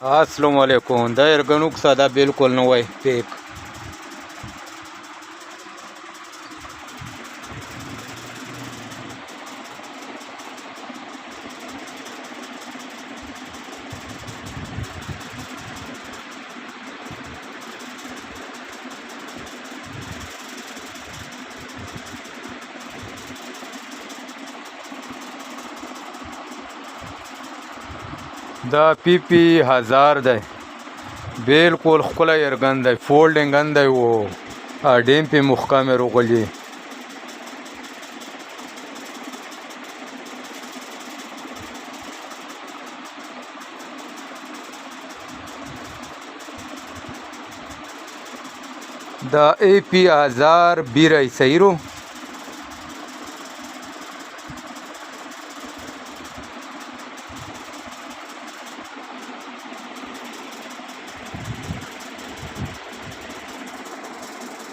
अस्सलाम वालेकुम دا یرګنوک ساده بالکل نه وای پیک دا پی پی 1000 دی بالکل ښکلی یرګن دی فولډینګ هم دی و ډیم پې محکمې راغلي دا ای پی 1000 بیرای صحیح رو